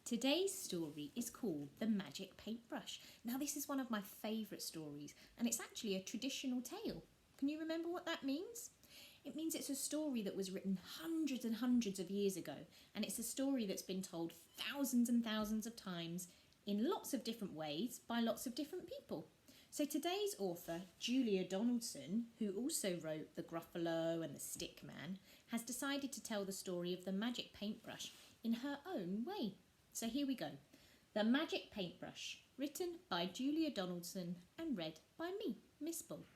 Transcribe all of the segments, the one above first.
Today's story is called The Magic Paintbrush. Now this is one of my favourite stories and it's actually a traditional tale. Can you remember what that means? It means it's a story that was written hundreds and hundreds of years ago, and it's a story that's been told thousands and thousands of times in lots of different ways by lots of different people. So today's author, Julia Donaldson, who also wrote The Gruffalo and The Stick Man, has decided to tell the story of the magic paintbrush in her own way. So here we go. The Magic Paintbrush, written by Julia Donaldson and read by me, Miss Bull.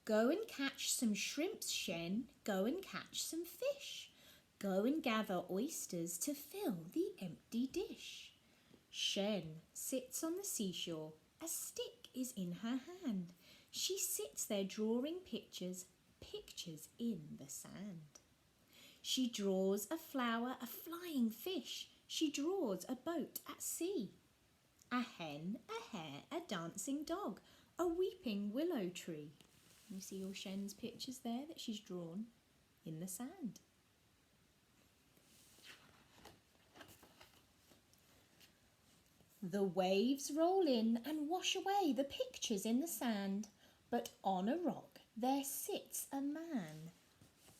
Go and catch some shrimps, Shen. Go and catch some fish. Go and gather oysters to fill the empty dish. Shen sits on the seashore. A stick is in her hand. She sits there drawing pictures in the sand. She draws a flower, a flying fish. She draws a boat at sea. A hen, a hare, a dancing dog, a weeping willow tree. You see all Shen's pictures there that she's drawn in the sand. The waves roll in and wash away the pictures in the sand, but on a rock there sits a man.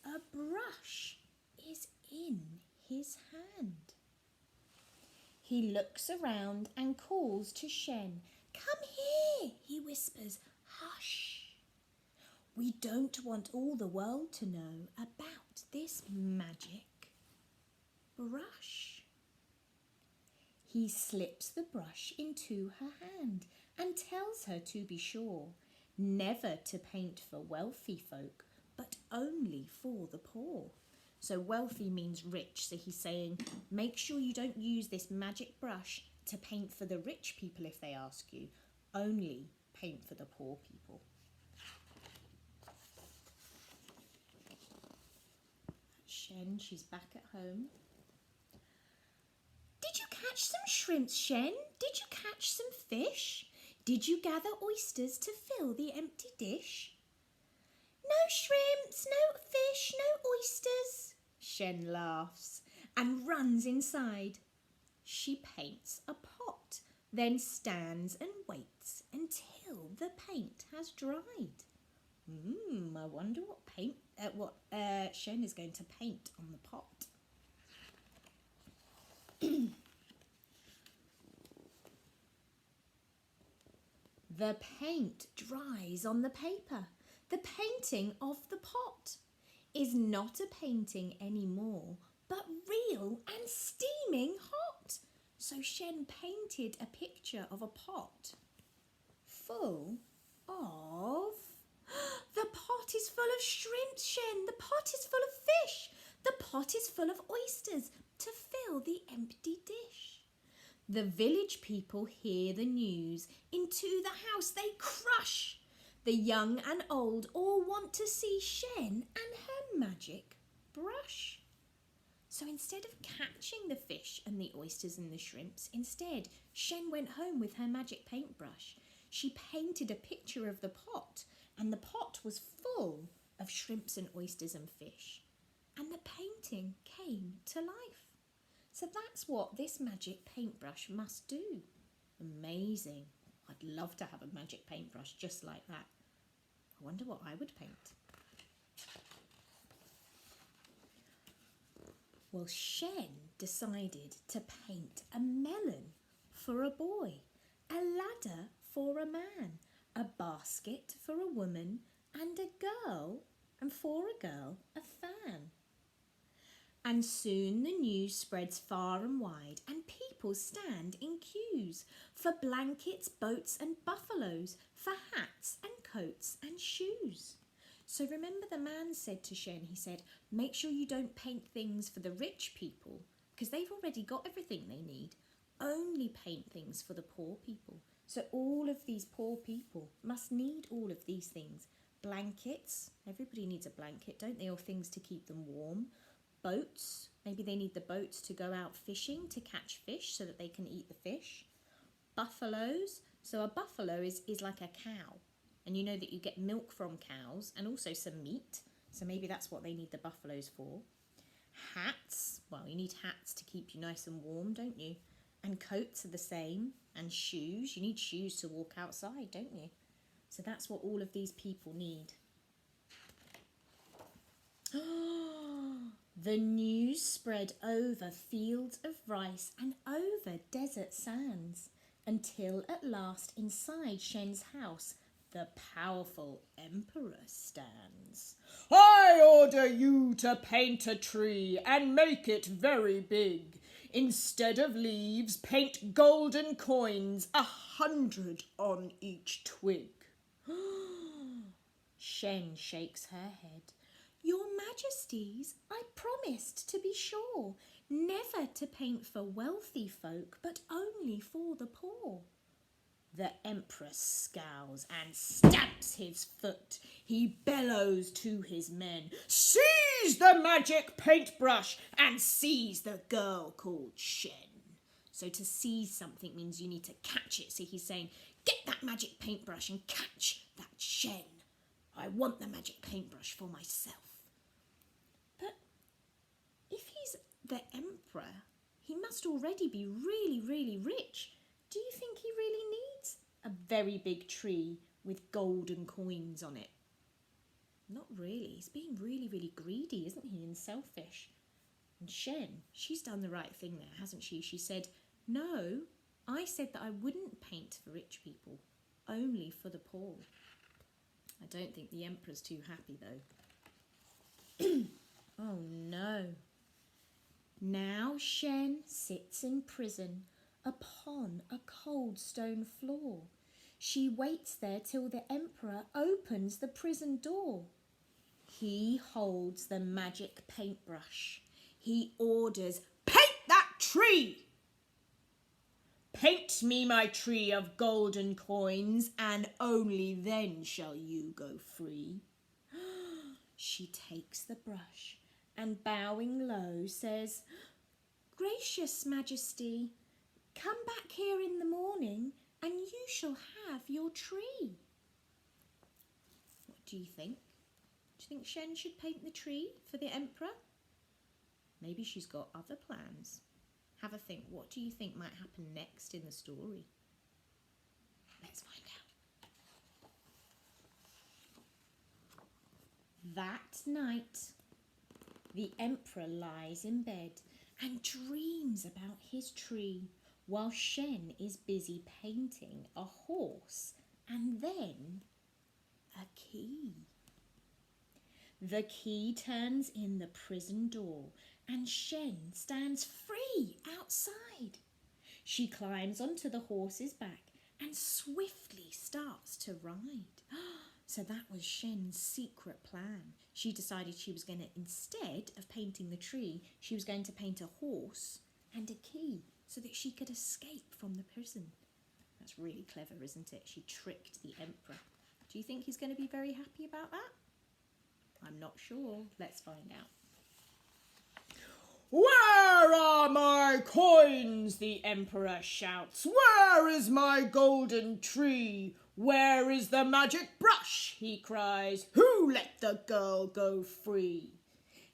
A brush is in his hand. He looks around and calls to Shen. "Come here," he whispers. "Hush. We don't want all the world to know about this magic brush." He slips the brush into her hand and tells her to be sure never to paint for wealthy folk, but only for the poor. So wealthy means rich, so he's saying make sure you don't use this magic brush to paint for the rich people if they ask you, only paint for the poor people. Shen, she's back at home. "Did you catch some shrimps, Shen? Did you catch some fish? Did you gather oysters to fill the empty dish?" "No shrimps, no fish, no oysters." Shen laughs and runs inside. She paints a pot, then stands and waits until the paint has dried. I wonder what Shen is going to paint on the pot. The paint dries on the paper. The painting of the pot is not a painting anymore, but real and steaming hot. So Shen painted a picture of a pot full of... The pot is full of shrimps, Shen. The pot is full of fish. The pot is full of oysters to fill the empty dish. The village people hear the news. Into the house they crush. The young and old all want to see Shen and her magic brush. So instead of catching the fish and the oysters and the shrimps, instead Shen went home with her magic paintbrush. She painted a picture of the pot, and the pot was full of shrimps and oysters and fish. And the painting came to life. So that's what this magic paintbrush must do. Amazing. I'd love to have a magic paintbrush just like that. I wonder what I would paint. Well, Shen decided to paint a melon for a boy, a ladder for a man, a basket for a woman, and for a girl, a fan. And soon the news spreads far and wide, and people stand in queues for blankets, boats and buffaloes, for hats and coats and shoes. So remember the man said to Shen, he said, make sure you don't paint things for the rich people, because they've already got everything they need. Only paint things for the poor people. So all of these poor people must need all of these things. Blankets, everybody needs a blanket, don't they? Or things to keep them warm. Boats, maybe they need the boats to go out fishing to catch fish so that they can eat the fish. Buffaloes, so a buffalo is like a cow. And you know that you get milk from cows and also some meat. So maybe that's what they need the buffaloes for. Hats, well, you need hats to keep you nice and warm, don't you? And coats are the same. And shoes, you need shoes to walk outside, don't you? So that's what all of these people need. The news spread over fields of rice and over desert sands, until at last inside Shen's house the powerful emperor stands. I order you to paint a tree and make it very big. Instead of leaves, paint golden coins, 100 on each twig. Shen shakes her head. Your Majesties, I promised, to be sure, never to paint for wealthy folk, but only for the poor. The emperor scowls and stamps his foot. He bellows to his men, Seize the magic paintbrush and seize the girl called Shen. So to seize something means you need to catch it. So he's saying, get that magic paintbrush and catch that Shen. I want the magic paintbrush for myself. But if he's the emperor, he must already be really, really rich. Do you think he really needs a very big tree with golden coins on it? Not really. He's being really, really greedy, isn't he, and selfish. And Shen, she's done the right thing there, hasn't she? She said, no, I said that I wouldn't paint for rich people, only for the poor. I don't think the emperor's too happy, though. Oh, no. Now Shen sits in prison upon a cold stone floor. She waits there till the emperor opens the prison door. He holds the magic paintbrush. He orders, paint that tree! Paint me my tree of golden coins, and only then shall you go free. She takes the brush and, bowing low, says, Gracious Majesty, come back here in the morning and you shall have your tree. What do you think? Do you think Shen should paint the tree for the emperor? Maybe she's got other plans. Have a think. What do you think might happen next in the story? Let's find out. That night, the emperor lies in bed and dreams about his tree, while Shen is busy painting a horse and then a key. The key turns in the prison door and Shen stands free outside. She climbs onto the horse's back and swiftly starts to ride. So that was Shen's secret plan. She decided she was going to, instead of painting the tree, she was going to paint a horse and a key so that she could escape from the prison. That's really clever, isn't it? She tricked the emperor. Do you think he's going to be very happy about that? I'm not sure. Let's find out. Where are my coins? The emperor shouts. Where is my golden tree? Where is the magic brush? He cries. Who let the girl go free?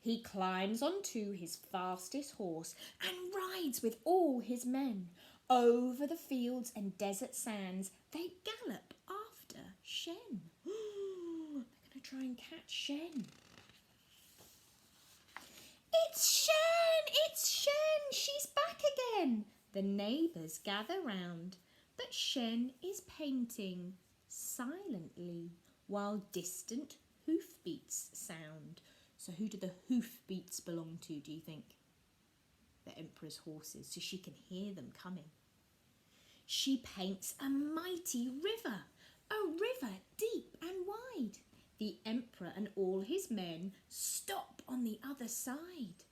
He climbs onto his fastest horse and rides with all his men. Over the fields and desert sands, they gallop after Shen. They're going to try and catch Shen. It's Shen! It's Shen! She's back again! The neighbours gather round, but Shen is painting silently while distant hoofbeats sound. So who do the hoofbeats belong to, do you think? The emperor's horses, so she can hear them coming. She paints a mighty river, a river deep and wide. The emperor and all his men stop on the other side.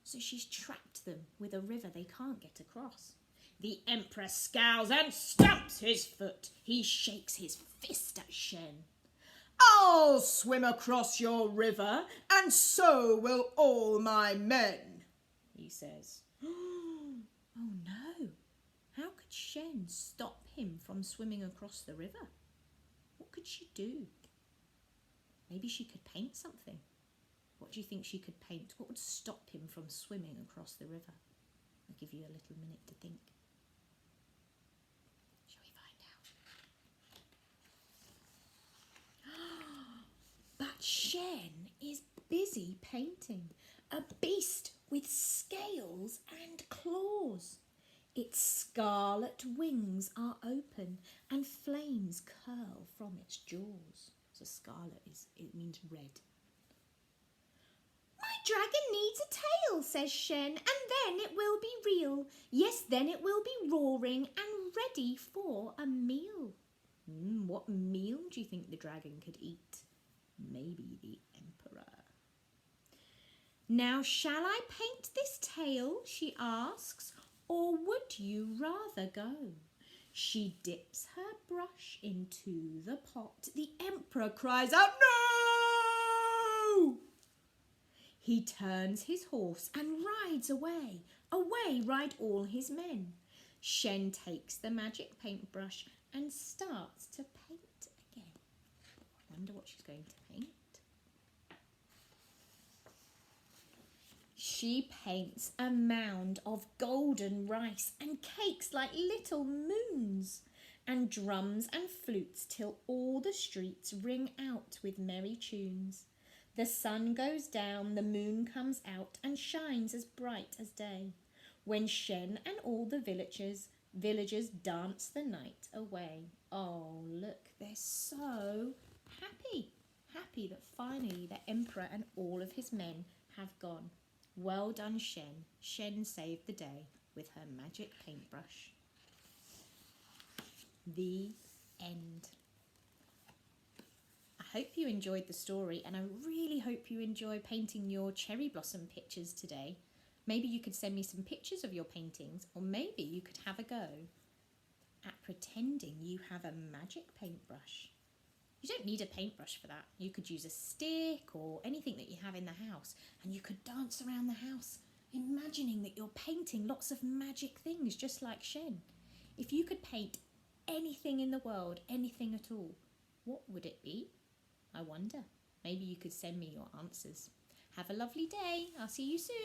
So she's trapped them with a river they can't get across. The emperor scowls and stamps his foot. He shakes his fist at Shen. I'll swim across your river, and so will all my men, he says. Oh no! How could Shen stop him from swimming across the river? What could she do? Maybe she could paint something. What do you think she could paint? What would stop him from swimming across the river? I'll give you a little minute to think. Shall we find out? But Shen is busy painting a beast with scales and claws. Its scarlet wings are open and flames curl from its jaws. So scarlet it means red. My dragon needs a tail, says Shen, and then it will be real. Yes, then it will be roaring and ready for a meal. What meal do you think the dragon could eat? Maybe the emperor. Now, shall I paint this tail, she asks, or would you rather go? She dips her brush into the pot. The emperor cries out, no! He turns his horse and rides away. Away ride all his men. Shen takes the magic paintbrush and starts to paint again. I wonder what she's going to paint. She paints a mound of golden rice and cakes like little moons, and drums and flutes till all the streets ring out with merry tunes. The sun goes down, the moon comes out and shines as bright as day, when Shen and all the villagers dance the night away. Oh, look, they're so happy that finally the emperor and all of his men have gone. Well done, Shen. Shen saved the day with her magic paintbrush. The end. I hope you enjoyed the story, and I really hope you enjoy painting your cherry blossom pictures today. Maybe you could send me some pictures of your paintings, or maybe you could have a go at pretending you have a magic paintbrush. You don't need a paintbrush for that. You could use a stick or anything that you have in the house, and you could dance around the house, imagining that you're painting lots of magic things, just like Shen. If you could paint anything in the world, anything at all, what would it be? I wonder. Maybe you could send me your answers. Have a lovely day. I'll see you soon.